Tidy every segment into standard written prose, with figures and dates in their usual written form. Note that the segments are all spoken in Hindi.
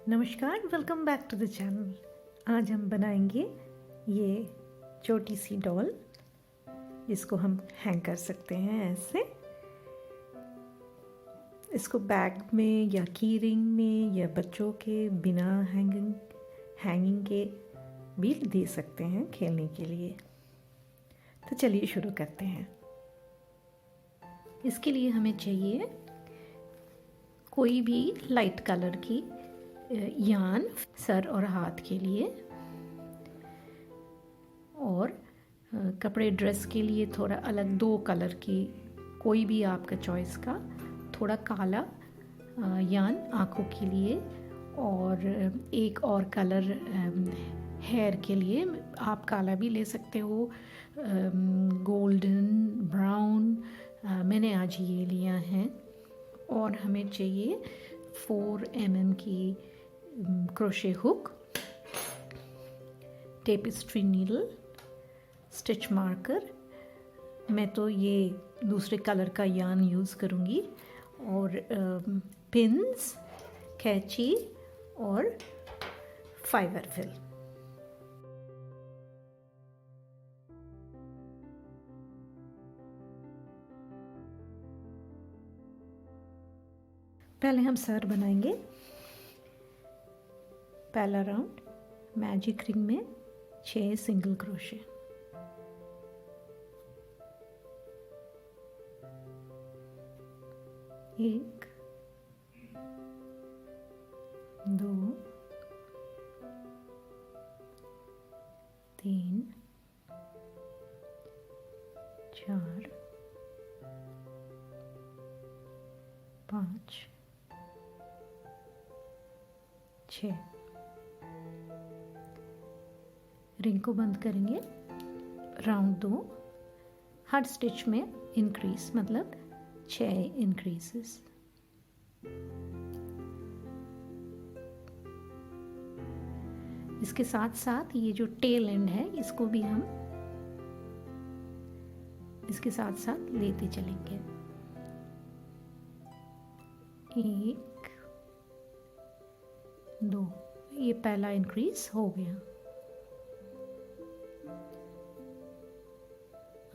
नमस्कार, welcome back to the channel. आज हम बनाएंगे ये छोटी सी डॉल जिसको हम हैंग कर सकते हैं ऐसे। इसको बैग में या की रिंग में या बच्चों के बिना हैंगिंग के भी दे सकते हैं खेलने के लिए। तो चलिए शुरू करते हैं। इसके लिए हमें चाहिए कोई भी लाइट कलर की यान सर और हाथ के लिए, और कपड़े ड्रेस के लिए थोड़ा अलग 2 कलर की, कोई भी आपका चॉइस का, थोड़ा काला यान आँखों के लिए, और एक और कलर हेयर के लिए आप काला भी ले सकते हो, गोल्डन ब्राउन। मैंने आज ये लिया है। और हमें चाहिए 4 mm की crochet hook, tapestry needle, stitch marker. मैं तो ये दूसरे कलर का यान यूज़ करूँगी, और पिन्स, कैंची और फाइबर फिल। पहले हम सर बनाएंगे। पहला राउंड मैजिक रिंग में 6 सिंगल क्रोशे, एक, 2, 3, 4, 5, 6। रिंग को बंद करेंगे। राउंड 2, हर स्टिच में इंक्रीज, मतलब 6 इंक्रीजेस। इसके साथ साथ ये जो टेल एंड है इसको भी हम इसके साथ साथ लेते चलेंगे। 1, 2, ये पहला इंक्रीज हो गया।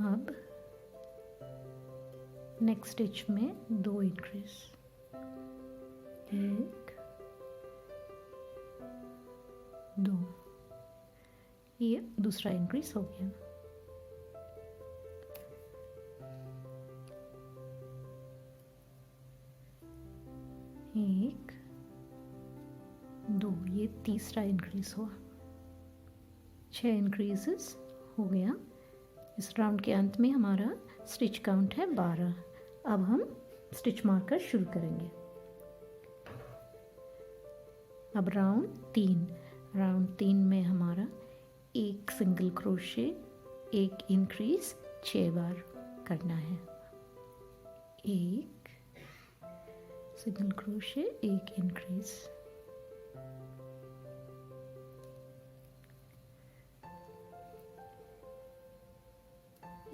अब नेक्स्ट स्टिच में 2 इंक्रीज, 1, 2, ये दूसरा इंक्रीज हो गया। एक, 2, ये तीसरा इंक्रीज हुआ। 6 इंक्रीजेस हो गया। इस राउंड के अंत में हमारा स्टिच काउंट है 12। अब हम स्टिच मार्कर शुरू करेंगे। अब राउंड 3 में हमारा 1 सिंगल क्रोशे, 1 इंक्रीज 6 बार करना है। 1 single crochet, 1 increase,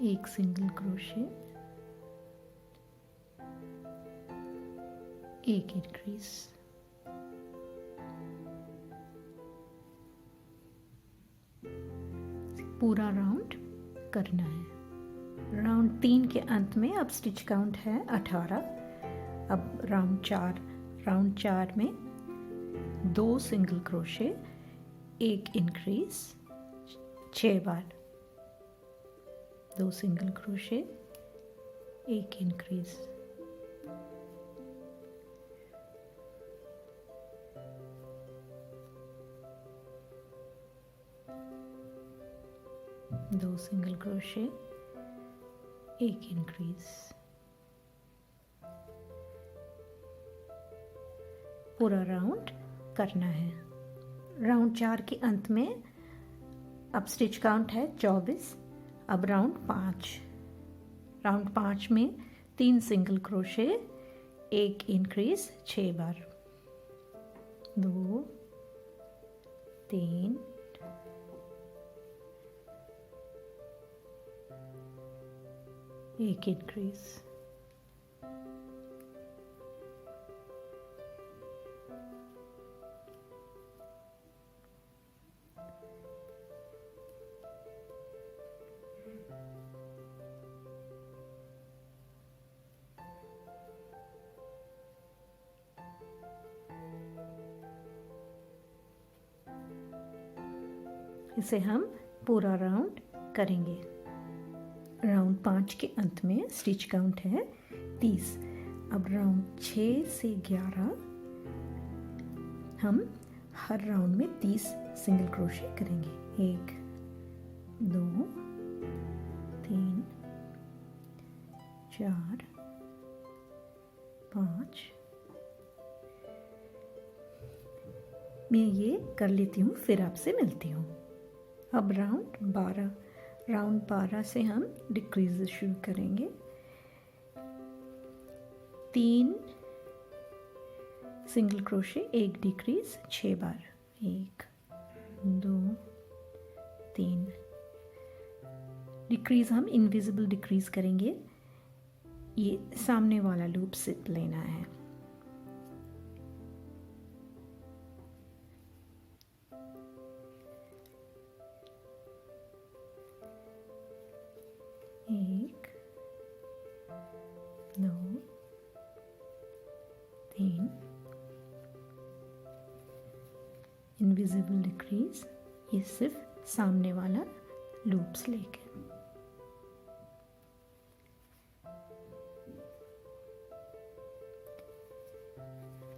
1 single crochet, 1 increase, पूरा राउंड करना है। राउंड 3 के अंत में अब स्टिच काउंट है 18। अब राउंड 4 में 2 सिंगल क्रोशे, 1 इंक्रीज 6 बार, 2 single crochet, 1 increase, 2 single crochet, 1 increase. पूरा राउंड करना है। राउंड 4 के अंत में अब स्टिच काउंट है 24। अब राउंड 5 में 3 सिंगल क्रोशे, 1 इंक्रीज 6 बार, 2, 3, 1 इंक्रीज, 2, इसे हम पूरा राउंड करेंगे। राउंड 5 के अंत में स्टिच काउंट है 30। अब राउंड 6 से 11 हम हर राउंड में 30 सिंगल क्रोशे करेंगे। 1 2 3 4 5। मैं ये कर लेती हूँ, फिर आपसे मिलती हूँ। अब राउंड 12 से हम डिक्रीज शुरू करेंगे। 3 सिंगल क्रोशे, 1 डिक्रीज 6 बार। 1 2 3 डिक्रीज हम इनविजिबल डिक्रीज करेंगे। ये सामने वाला लूप सिप लेना है। एक 2 3 इनविजिबल डिक्रीज, ये सिर्फ सामने वाला लूप्स लेके।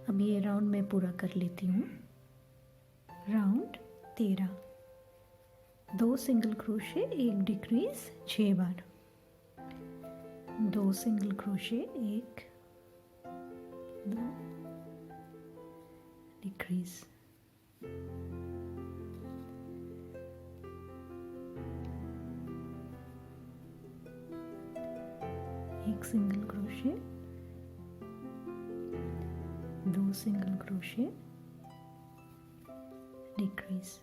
अब ये राउंड मैं पूरा कर लेती हूँ। राउंड 13, 2 सिंगल क्रोशे, 1 डिक्रीज 6 बार। 2 सिंगल क्रोशे, 1 2 डिक्रीज। एक single crochet, 2 single crochet, decrease.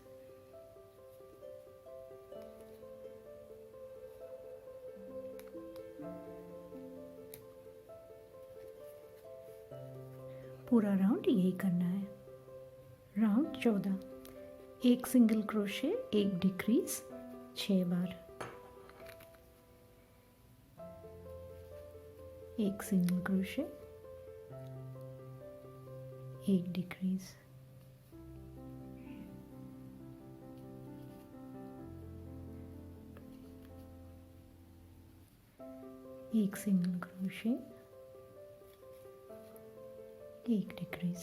पूरा राउंड यही करना है। राउंड 14, 1 सिंगल क्रोशे, 1 डिक्रीज 6 बार। 1 सिंगल क्रोशे, 1 डिक्रीज। एक सिंगल क्रोशे, 1 डिक्रीज।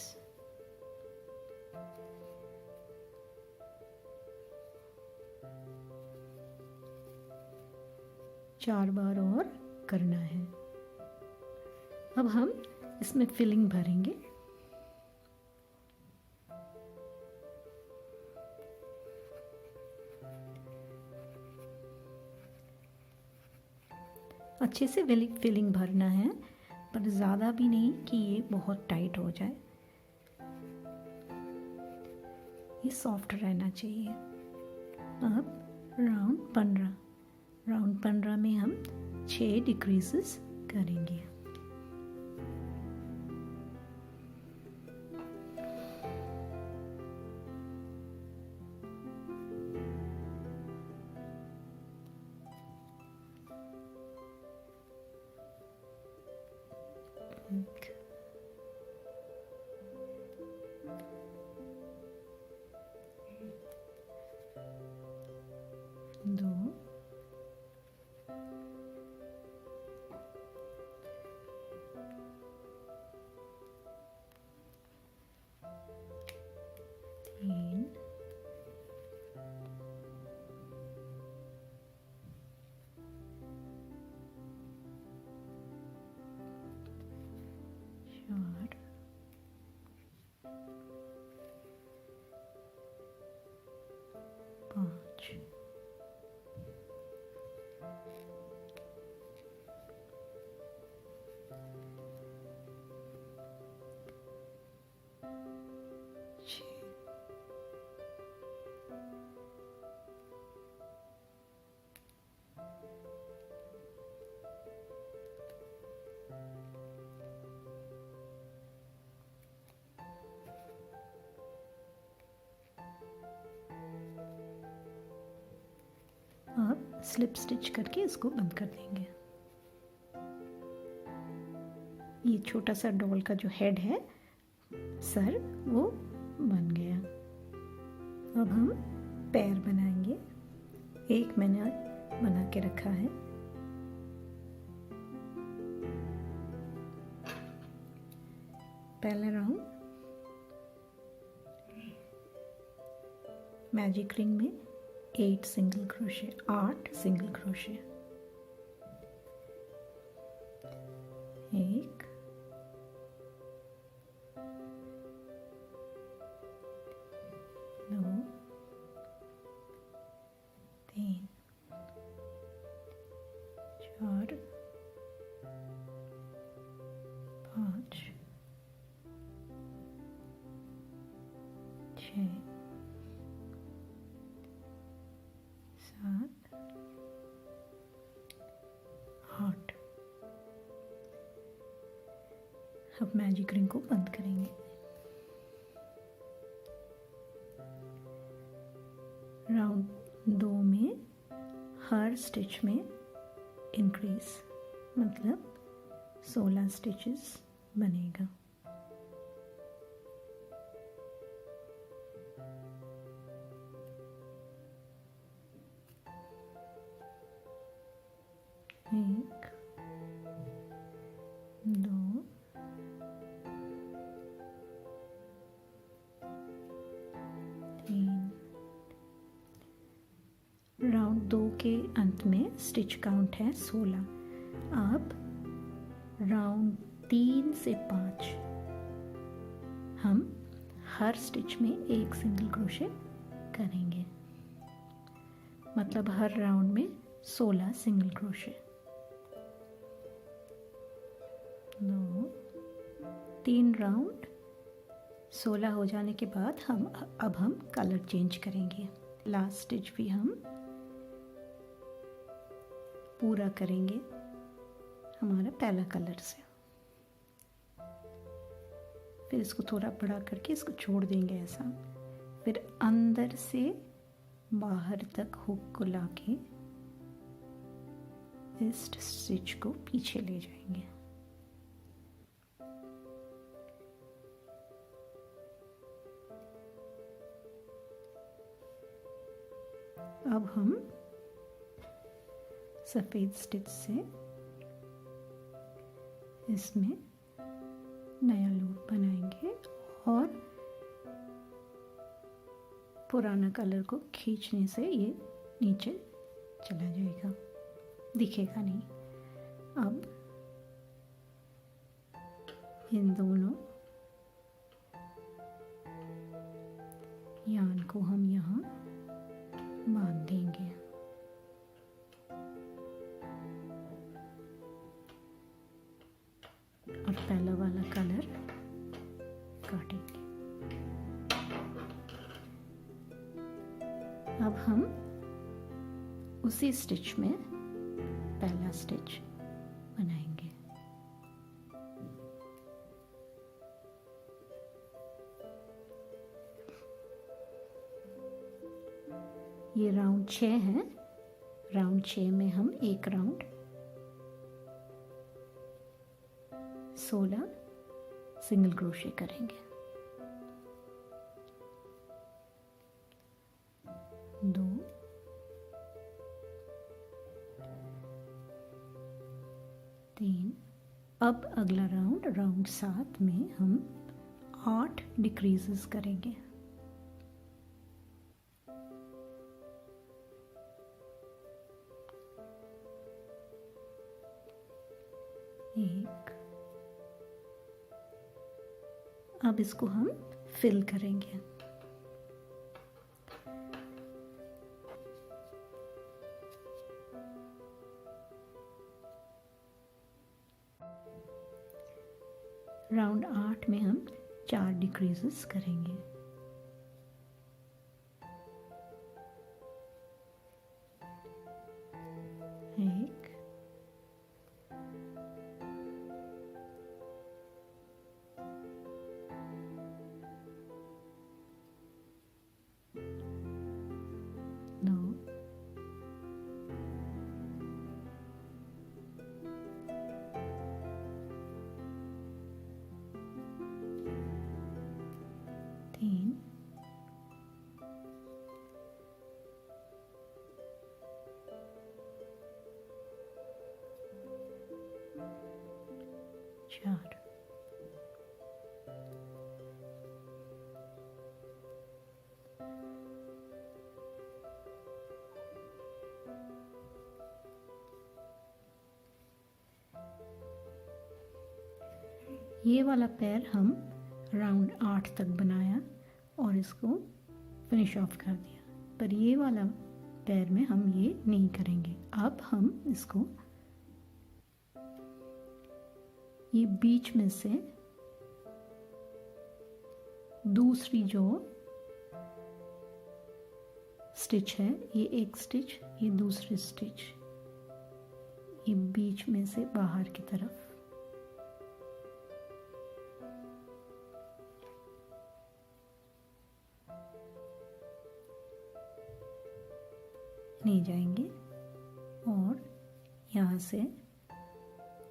चार बार और करना है। अब हम इसमें फिलिंग भरेंगे। अच्छे से फिलिंग भरना है, पर ज़्यादा भी नहीं कि ये बहुत टाइट हो जाए। ये सॉफ्ट रहना चाहिए। अब राउंड 15 में हम 6 डिक्रीजेस करेंगे। दो, तीन, चार, पाँच, अब स्लिप स्टिच करके इसको बंद कर देंगे। ये छोटा सा डॉल का जो हेड है, सर, वो बन गया। अब हम पैर बनाएंगे। एक मैंने बना के रखा है। पहला राउंड मैजिक रिंग में 8 सिंगल क्रोशे, 8 सिंगल क्रोशे, 1 2 3 4 5 6 7 8। अब मैजिक रिंग को बंद करेंगे। राउंड 2 में हर स्टिच में इंक्रीज, मतलब 16 स्टिचेस बनेगा। एक, दो, तीन। राउंड 2 के अंत में स्टिच काउंट है 16। अब राउंड 3 से 5 हम हर स्टिच में 1 सिंगल क्रोशे करेंगे, मतलब हर राउंड में 16 सिंगल क्रोशे। 2 3 राउंड 16 हो जाने के बाद अब हम कलर चेंज करेंगे। लास्ट स्टिच भी हम पूरा करेंगे हमारा पहला कलर से। फिर इसको थोड़ा बड़ा करके इसको छोड़ देंगे ऐसा। फिर अंदर से बाहर तक हुक को लाके इस स्टिच को पीछे ले जाएंगे। अब हम सफ़ेद स्टिच से इसमें नया लूप बनाएंगे और पुराना कलर को खींचने से ये नीचे चला जाएगा, दिखेगा नहीं। अब इन दोनों यान को हम यहाँ बांध देंगे। और पहला वाला कलर काटेंगे। अब हम उसी स्टिच में पहला स्टिच बनाएंगे। ये राउंड 6 है। राउंड 6 में हम एक राउंड 16 सिंगल क्रोशे करेंगे। 2 3। अब अगला राउंड 7 में हम 8 डिक्रीजेस करेंगे। 1। अब इसको हम फिल करेंगे। राउंड 8 में हम 4 डिक्रीजेस करेंगे। 1 2 3 4। ये वाला पैर हम राउंड 8 तक बनाया और इसको फिनिश ऑफ कर दिया, पर ये वाला पैर में हम ये नहीं करेंगे। अब हम इसको ये बीच में से दूसरी जो स्टिच है, ये एक स्टिच, ये दूसरी स्टिच, ये बीच में से बाहर की तरफ नहीं जाएंगे और यहाँ से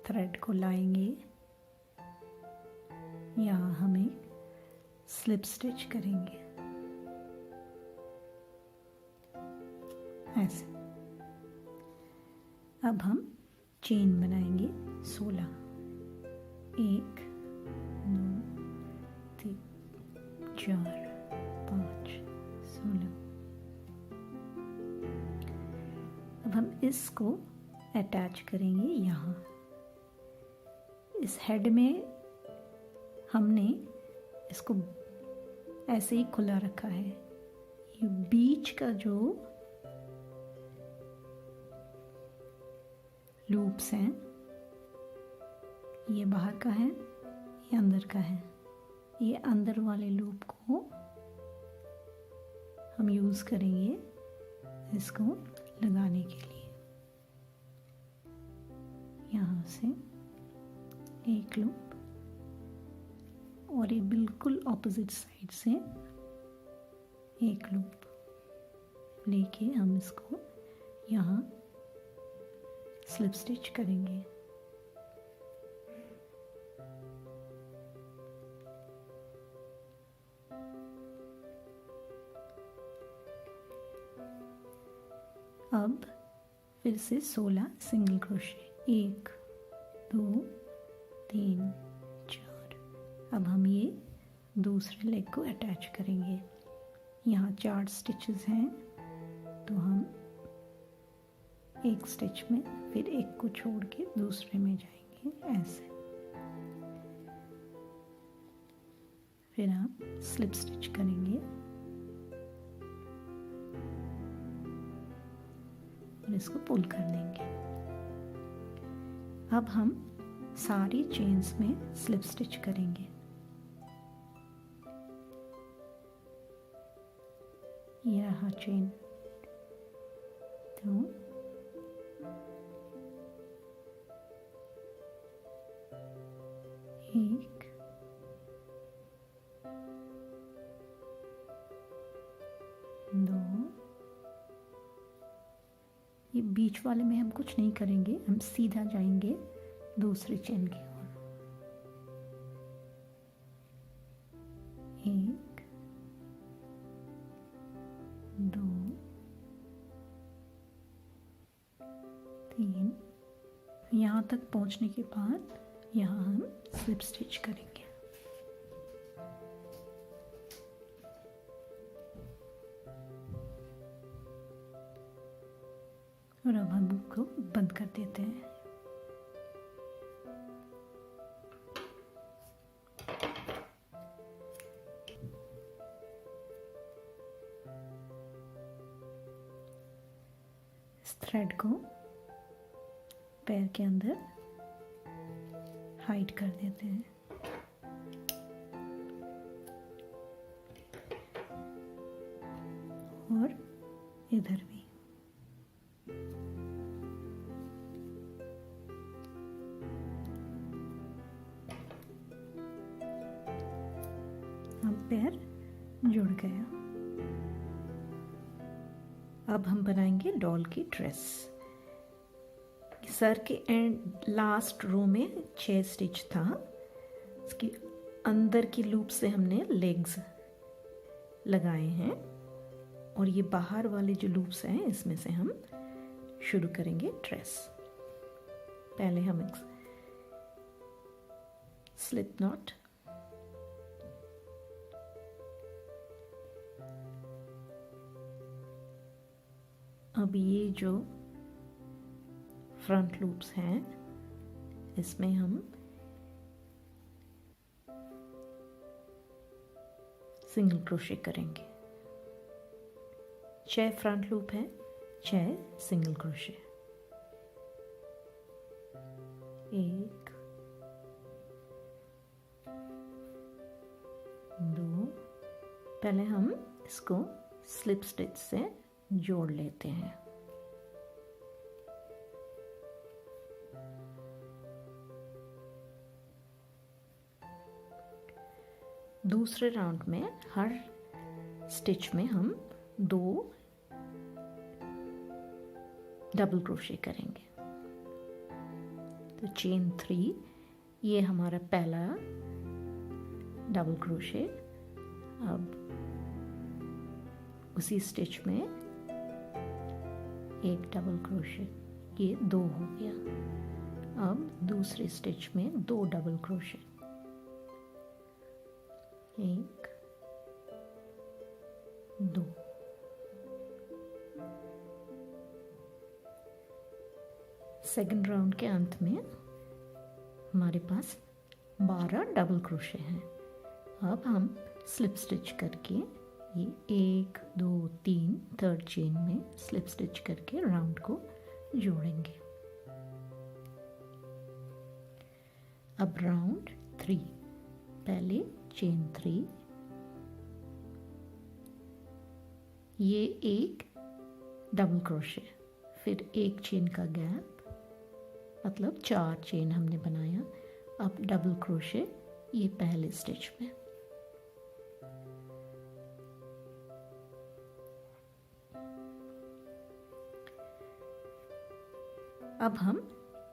थ्रेड को लाएंगे। यहाँ हम एक स्लिप स्टिच करेंगे ऐसे। अब हम चेन बनाएंगे 16। 1 2 3 4 5 16। अब हम इसको अटैच करेंगे यहाँ। इस हेड में हमने इसको ऐसे ही खुला रखा है। ये बीच का जो लूप्स हैं, ये बाहर का है, ये अंदर का है। ये अंदर वाले लूप को हम यूज़ करेंगे इसको लगाने के लिए। यहाँ से एक लूप और ये बिल्कुल ऑपोजिट साइड से एक लूप लेके हम इसको यहाँ स्लिप स्टिच करेंगे। अब फिर से 16 सिंगल क्रोशे। 1 2 3 4। अब हम ये दूसरे लेग को अटैच करेंगे। यहाँ 4 स्टिचेस हैं, तो हम एक स्टिच में फिर एक को छोड़ के दूसरे में जाएंगे ऐसे। फिर हम स्लिप स्टिच करेंगे और इसको पुल कर देंगे। अब हम सारी चेन्स में स्लिप स्टिच करेंगे। ये रहा चेन, तो एक, दो, ये बीच वाले में हम कुछ नहीं करेंगे, हम सीधा जाएंगे दूसरी चेन की ओर। 1 2 3। यहाँ तक पहुँचने के बाद यहाँ हम स्लिप स्टिच करेंगे। और अब हम बुक को बंद कर देते हैं। इस थ्रेड को पैर के अंदर हाइड कर देते हैं। और इधर भी अब पैर जुड़ गया। अब हम बनाएंगे डॉल की ड्रेस। सर के एंड लास्ट रो में 6 स्टिच था। इसके अंदर की लूप से हमने लेग्स लगाए हैं और ये बाहर वाले जो लूप्स हैं इसमें से हम शुरू करेंगे ड्रेस। पहले हम स्लिप नॉट। अब ये जो फ्रंट लूप्स हैं इसमें हम सिंगल क्रोशे करेंगे। 6 फ्रंट लूप हैं, 6 सिंगल क्रोशे। 1 2, पहले हम इसको स्लिप स्टिच से जोड़ लेते हैं। दूसरे राउंड में हर स्टिच में हम 2 डबल क्रोशे करेंगे। तो चेन 3, ये हमारा पहला डबल क्रोशे। अब उसी स्टिच में एक डबल क्रोशे, ये 2 हो गया। अब दूसरे स्टिच में 2 डबल क्रोशे, 1 2। सेकंड राउंड के अंत में हमारे पास 12 डबल क्रोशे हैं। अब हम स्लिप स्टिच करके ये 1 2 3 थर्ड चेन में स्लिप स्टिच करके राउंड को जोड़ेंगे। अब राउंड 3, पहले चेन 3, ये एक डबल क्रोशे, फिर एक चेन का गैप, मतलब 4 चेन हमने बनाया। अब डबल क्रोशे ये पहले स्टिच में। अब हम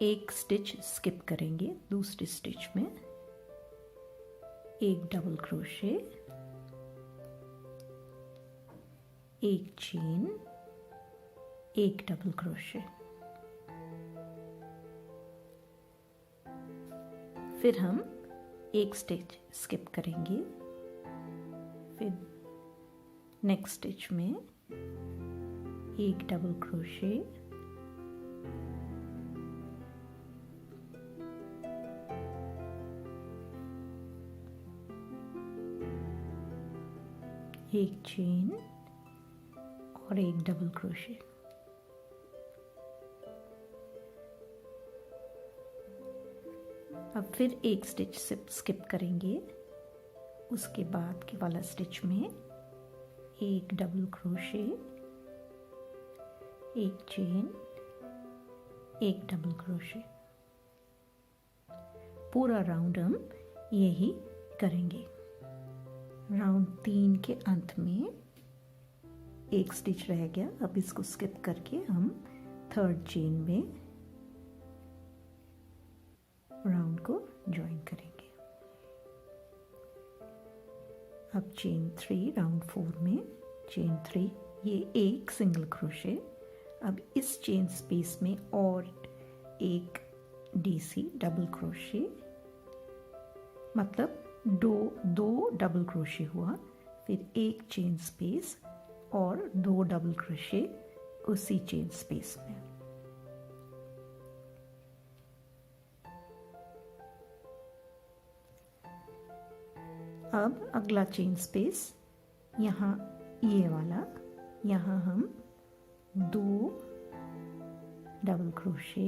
एक स्टिच स्किप करेंगे। दूसरी स्टिच में एक डबल क्रोशे, एक चेन, एक डबल क्रोशे, फिर हम एक स्टिच स्किप करेंगे। फिर नेक्स्ट स्टिच में एक डबल क्रोशे, एक चेन और एक डबल क्रोशे। अब फिर एक स्टिच स्किप करेंगे। उसके बाद के वाला स्टिच में एक डबल क्रोशे, एक चेन, एक डबल क्रोशे। पूरा राउंड हम यही करेंगे। राउंड 3 के अंत में एक स्टिच रह गया। अब इसको स्किप करके हम थर्ड चेन में राउंड को ज्वाइन करेंगे। अब चेन 3, राउंड 4 में चेन 3, ये एक सिंगल क्रोशे। अब इस चेन स्पेस में और एक डीसी डबल क्रोशे, मतलब दो डबल क्रोशे हुआ। फिर एक चेन स्पेस और 2 डबल क्रोशे उसी चेन स्पेस में। अब अगला चेन स्पेस, यहाँ ये वाला, यहाँ हम 2 डबल क्रोशे,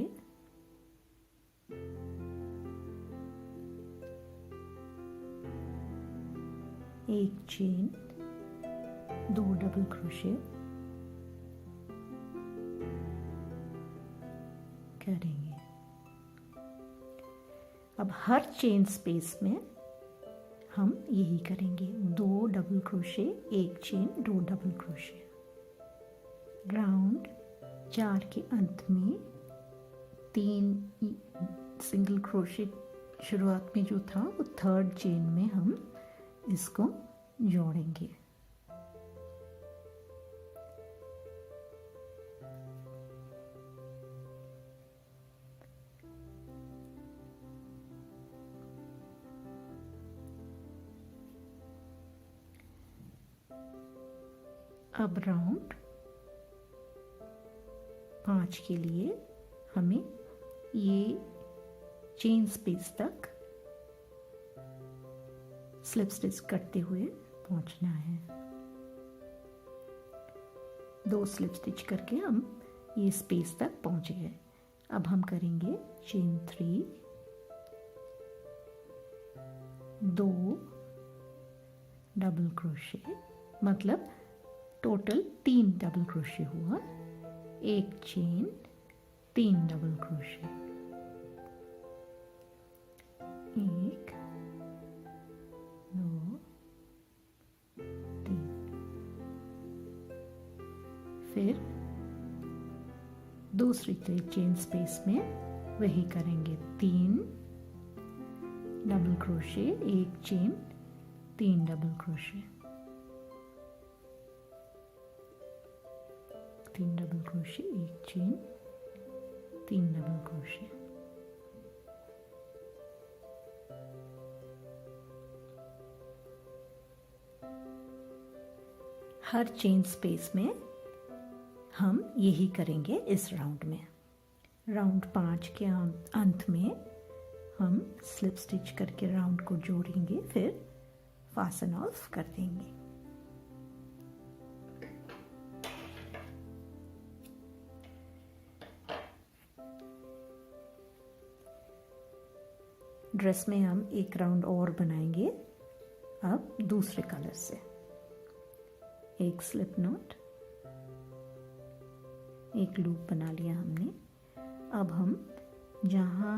एक चेन, 2 डबल क्रोशे करेंगे। अब हर चेन स्पेस में हम यही करेंगे, 2 डबल क्रोशे, एक चेन, 2 डबल क्रोशे। राउंड 4 के अंत में 3 सिंगल क्रोशे शुरुआत में जो था वो थर्ड चेन में हम इसको जोड़ेंगे। अब राउंड 5 के लिए हमें ये चेन स्पेस तक स्लिप स्टिच करते हुए पहुंचना है। 2 स्लिप स्टिच करके हम ये स्पेस तक पहुंच गए। अब हम करेंगे चेन 3, 2 डबल क्रोशे, मतलब टोटल 3 डबल क्रोशे हुआ। 1 चेन, 3 डबल क्रोशे, 1 2 3। फिर दूसरी चेन स्पेस में वही करेंगे, 3 double crochet, 1 chain, 3 double crochet, 3 double crochet, 1 chain, 3 double crochet. हर चेन स्पेस में हम यही करेंगे इस राउंड में। राउंड 5 के अंत में हम स्लिप स्टिच करके राउंड को जोड़ेंगे, फिर फासन ऑफ कर देंगे। ड्रेस में हम एक राउंड और बनाएंगे, अब दूसरे कलर से। एक स्लिप नॉट, एक लूप बना लिया हमने। अब हम जहाँ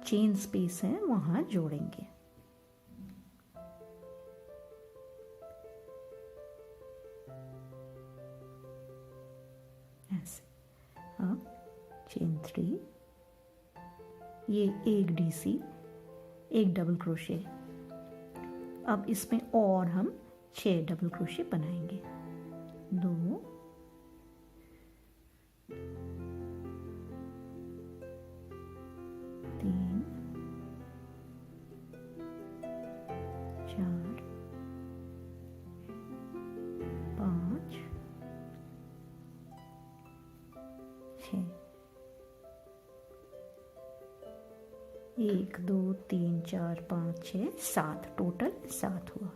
चेन स्पेस है वहाँ जोड़ेंगे। ऐसे। अब चेन 3, ये एक डीसी, एक डबल क्रोशे। अब इसमें और हम 6 डबल क्रोशे बनाएंगे। 2 3 4 5 6। 1 2 3 4 5 6 7, टोटल 7 हुआ।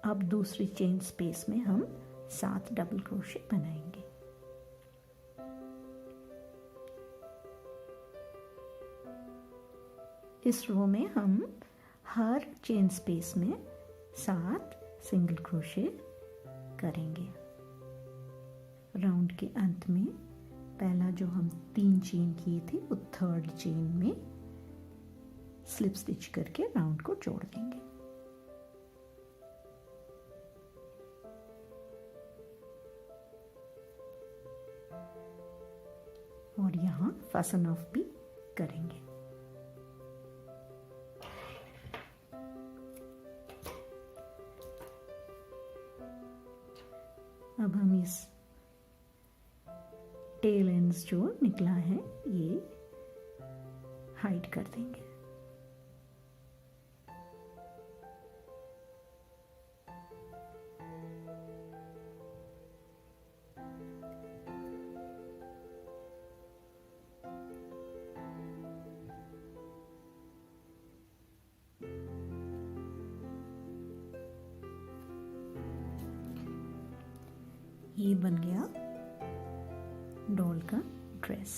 अब दूसरी चेन स्पेस में हम 7 डबल क्रोशे बनाएंगे। इस रो में हम हर चेन स्पेस में 7 सिंगल क्रोशे करेंगे। राउंड के अंत में पहला जो हम 3 चेन किए थे वो थर्ड चेन में स्लिप स्टिच करके राउंड को जोड़ देंगे। और यहाँ फासन ऑफ भी करेंगे। अब हम इस टेल एंड्स जो निकला है ये हाइड कर देंगे। ये बन गया डॉल का ड्रेस।